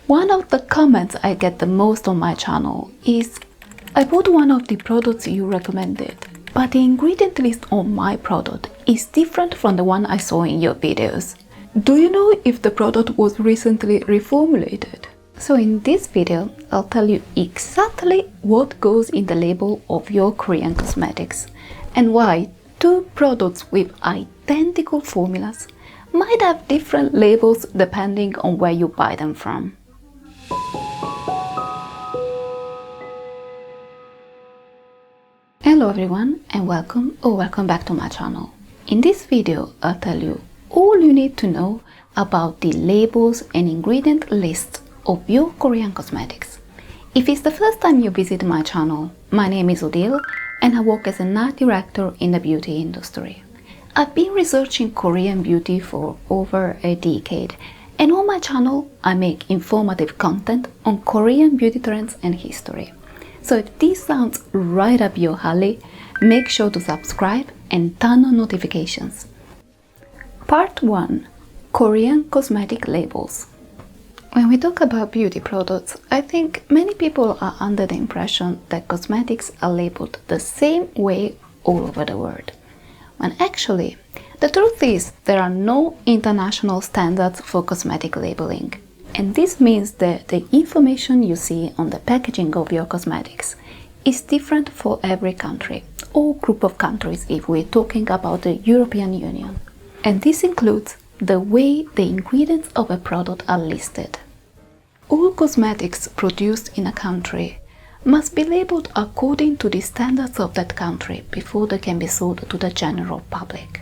One of the comments I get the most on my channel is, I bought one of the products you recommended, but the ingredient list on my product is different from the one I saw in your videos. Do you know if the product was recently reformulated? So in this video, I'll tell you exactly what goes in the label of your Korean cosmetics and why two products with identical formulas might have different labels depending on where you buy them from. Hello everyone and welcome back to my channel. In this video, I'll tell you all you need to know about the labels and ingredient lists of your Korean cosmetics. If it's the first time you visit my channel, my name is Odile and I work as an art director in the beauty industry. I've been researching Korean beauty for over a decade, and on my channel I make informative content on Korean beauty trends and history. So if this sounds right up your alley, make sure to subscribe and turn on notifications. Part 1. Korean cosmetic labels. When we talk about beauty products, I think many people are under the impression that cosmetics are labeled the same way all over the world. When actually, the truth is there are no international standards for cosmetic labeling. And this means that the information you see on the packaging of your cosmetics is different for every country or group of countries if we're talking about the European Union. And this includes the way the ingredients of a product are listed. All cosmetics produced in a country must be labeled according to the standards of that country before they can be sold to the general public.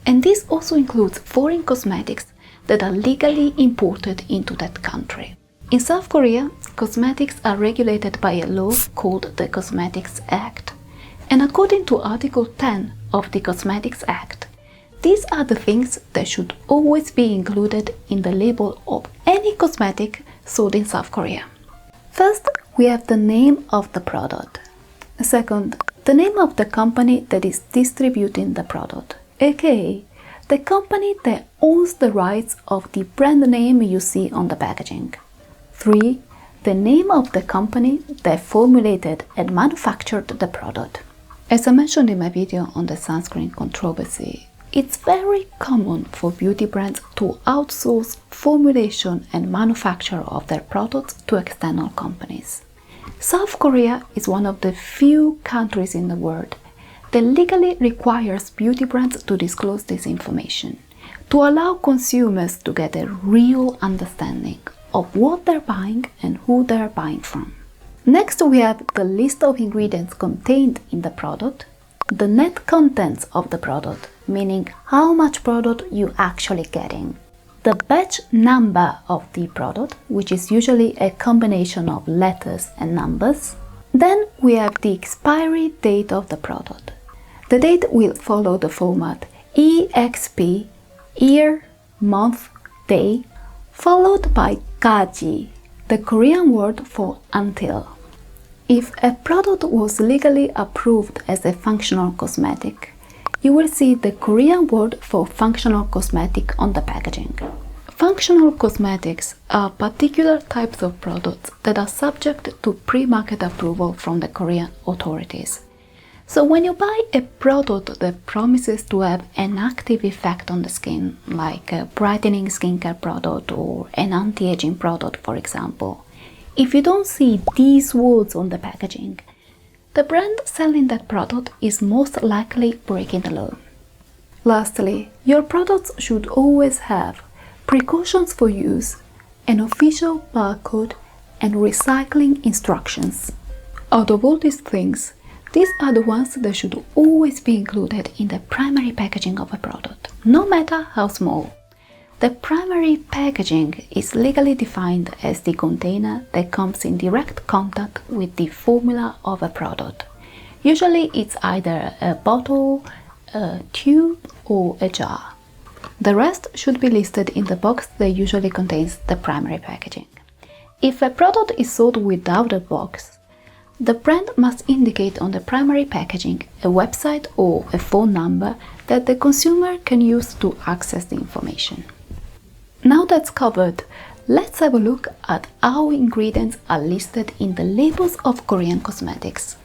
And this also includes foreign cosmetics that are legally imported into that country. In South Korea, cosmetics are regulated by a law called the Cosmetics Act. And according to Article 10 of the Cosmetics Act, these are the things that should always be included in the label of any cosmetic sold in South Korea. First, we have the name of the product. Second, the name of the company that is distributing the product, aka the company that owns the rights of the brand name you see on the packaging. 3. The name of the company that formulated and manufactured the product. As I mentioned in my video on the sunscreen controversy, it's very common for beauty brands to outsource formulation and manufacture of their products to external companies. South Korea is one of the few countries in the world that legally requires beauty brands to disclose this information, to allow consumers to get a real understanding of what they're buying and who they're buying from. Next, we have the list of ingredients contained in the product, the net contents of the product, meaning how much product you're actually getting, the batch number of the product, which is usually a combination of letters and numbers. Then we have the expiry date of the product. The date will follow the format EXP, year, month, day, followed by 가지, the Korean word for until. If a product was legally approved as a functional cosmetic, you will see the Korean word for functional cosmetic on the packaging. Functional cosmetics are particular types of products that are subject to pre-market approval from the Korean authorities. So when you buy a product that promises to have an active effect on the skin, like a brightening skincare product or an anti-aging product, for example, if you don't see these words on the packaging, the brand selling that product is most likely breaking the law. Lastly, your products should always have precautions for use, an official barcode, and recycling instructions. Out of all these things, these are the ones that should always be included in the primary packaging of a product, no matter how small. The primary packaging is legally defined as the container that comes in direct contact with the formula of a product. Usually it's either a bottle, a tube, or a jar. The rest should be listed in the box that usually contains the primary packaging. If a product is sold without a box, the brand must indicate on the primary packaging a website or a phone number that the consumer can use to access the information. Now that's covered, Let's have a look at how ingredients are listed in the labels of Korean cosmetics.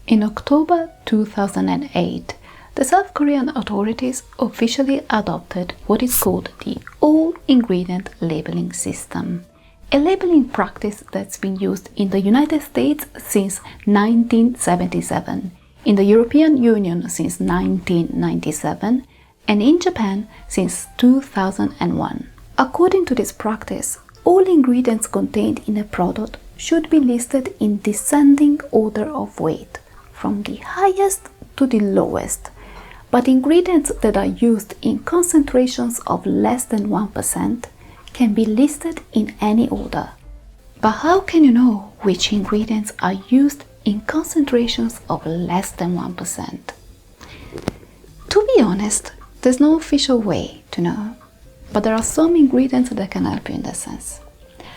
In October 2008, the South Korean authorities officially adopted what is called the All-Ingredient Labeling System, a labeling practice that's been used in the United States since 1977, in the European Union since 1997, and in Japan since 2001. According to this practice, all ingredients contained in a product should be listed in descending order of weight, from the highest to the lowest, but ingredients that are used in concentrations of less than 1% can be listed in any order. But how can you know which ingredients are used in concentrations of less than 1%? To be honest, there's no official way to know, but there are some ingredients that can help you in that sense.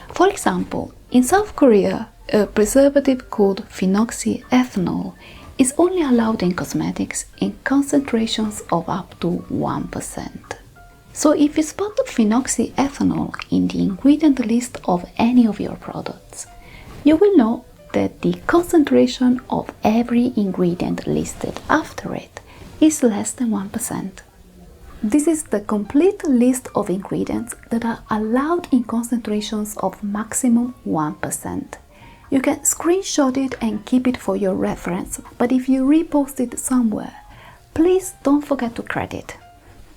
For example, in South Korea, a preservative called phenoxyethanol is only allowed in cosmetics in concentrations of up to 1%. So if you spot phenoxyethanol in the ingredient list of any of your products, you will know that the concentration of every ingredient listed after it is less than 1%. This is the complete list of ingredients that are allowed in concentrations of maximum 1%. You can screenshot it and keep it for your reference, but if you repost it somewhere, please don't forget to credit.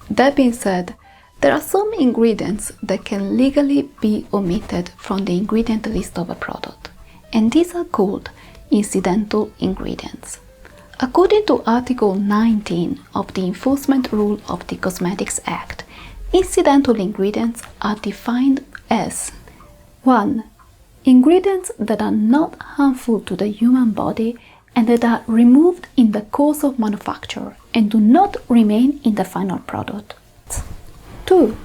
That being said, there are some ingredients that can legally be omitted from the ingredient list of a product, and these are called incidental ingredients. According to Article 19 of the Enforcement Rule of the Cosmetics Act, incidental ingredients are defined as 1. Ingredients that are not harmful to the human body and that are removed in the course of manufacture and do not remain in the final product. 2.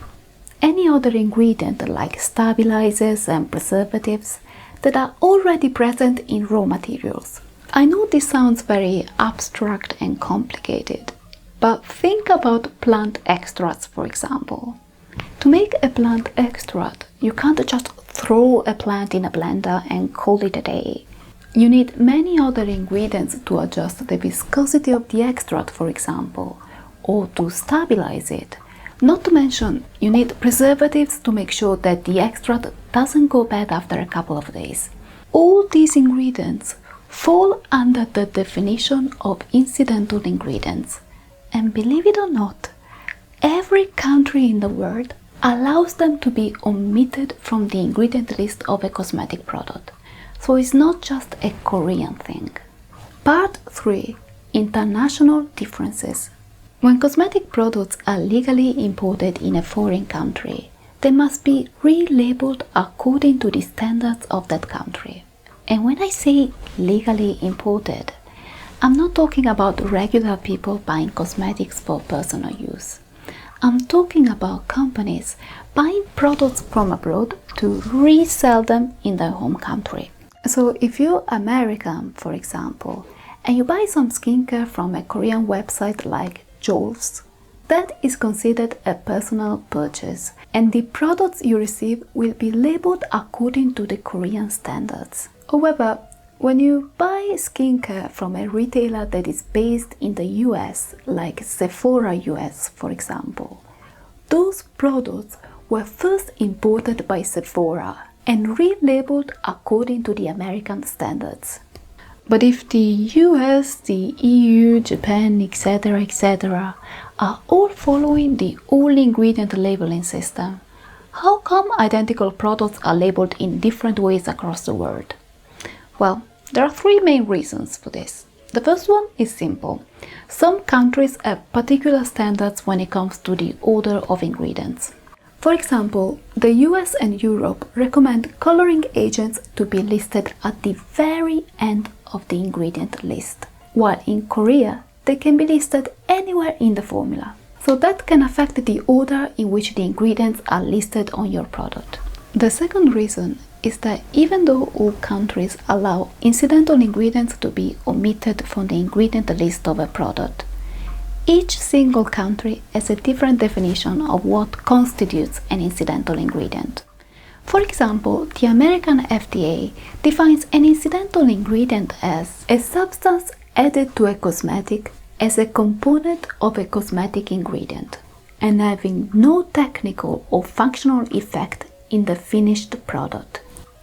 Any other ingredient like stabilizers and preservatives that are already present in raw materials. I know this sounds very abstract and complicated, but think about plant extracts, for example. To make a plant extract, you can't just throw a plant in a blender and call it a day. You need many other ingredients to adjust the viscosity of the extract, for example, or to stabilize it. Not to mention, you need preservatives to make sure that the extract doesn't go bad after a couple of days. All these ingredients fall under the definition of incidental ingredients. And believe it or not, every country in the world allows them to be omitted from the ingredient list of a cosmetic product. So it's not just a Korean thing. Part 3. International differences. When cosmetic products are legally imported in a foreign country, they must be relabeled according to the standards of that country. And when I say legally imported, I'm not talking about regular people buying cosmetics for personal use. I'm talking about companies buying products from abroad to resell them in their home country. So if you're American, for example, and you buy some skincare from a Korean website like Jolts, that is considered a personal purchase, and the products you receive will be labeled according to the Korean standards. However, when you buy skincare from a retailer that is based in the US, like Sephora US, for example, those products were first imported by Sephora and relabeled according to the American standards. But if the US, the EU, Japan, etc. are all following the all-ingredient labeling system, how come identical products are labeled in different ways across the world? Well, there are 3 main reasons for this. The first one is simple. Some countries have particular standards when it comes to the order of ingredients. For example, the US and Europe recommend coloring agents to be listed at the very end of the ingredient list, while in Korea they can be listed anywhere in the formula. So that can affect the order in which the ingredients are listed on your product. The second reason is that even though all countries allow incidental ingredients to be omitted from the ingredient list of a product, each single country has a different definition of what constitutes an incidental ingredient. For example, the American FDA defines an incidental ingredient as a substance added to a cosmetic as a component of a cosmetic ingredient and having no technical or functional effect in the finished product.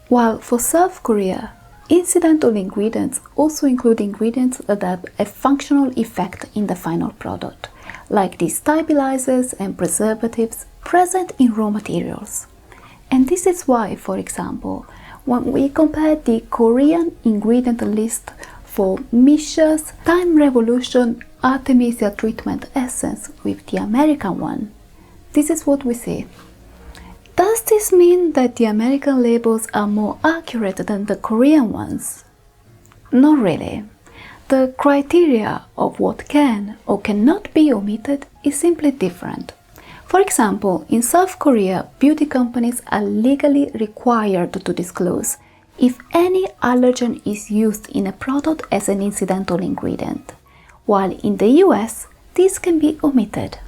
While for South Korea, incidental ingredients also include ingredients that have a functional effect in the final product, like the stabilizers and preservatives present in raw materials. And this is why, for example, when we compare the Korean ingredient list for Misia's Time Revolution Artemisia Treatment Essence with the American one, this is what we see. Does this mean that the American labels are more accurate than the Korean ones? Not really. The criteria of what can or cannot be omitted is simply different. For example, in South Korea, beauty companies are legally required to disclose if any allergen is used in a product as an incidental ingredient, while in the US, this can be omitted.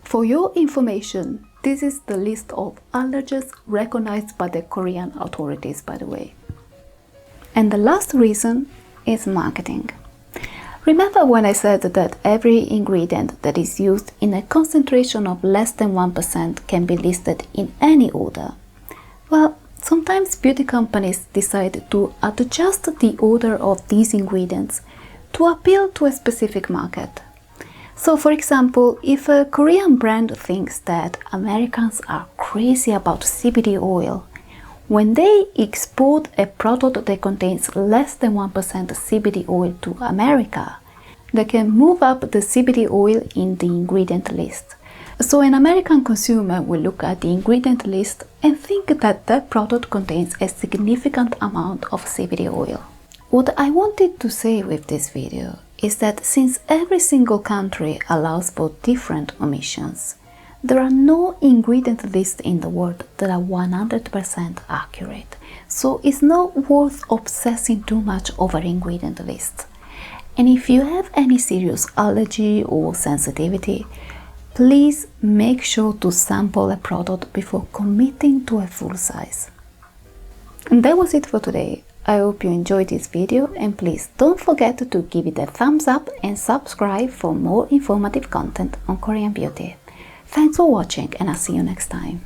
For your information, this is the list of allergens recognized by the Korean authorities, by the way. And the last reason is marketing. Remember when I said that every ingredient that is used in a concentration of less than 1% can be listed in any order? Well, sometimes beauty companies decide to adjust the order of these ingredients to appeal to a specific market. So, for example, if a Korean brand thinks that Americans are crazy about CBD oil, when they export a product that contains less than 1% CBD oil to America, they can move up the CBD oil in the ingredient list. So an American consumer will look at the ingredient list and think that that product contains a significant amount of CBD oil. What I wanted to say with this video is that since every single country allows for different omissions, there are no ingredient lists in the world that are 100% accurate, so it's not worth obsessing too much over ingredient lists. And if you have any serious allergy or sensitivity, please make sure to sample a product before committing to a full size. And that was it for today. I hope you enjoyed this video and please don't forget to give it a thumbs up and subscribe for more informative content on Korean beauty. Thanks for watching and I'll see you next time.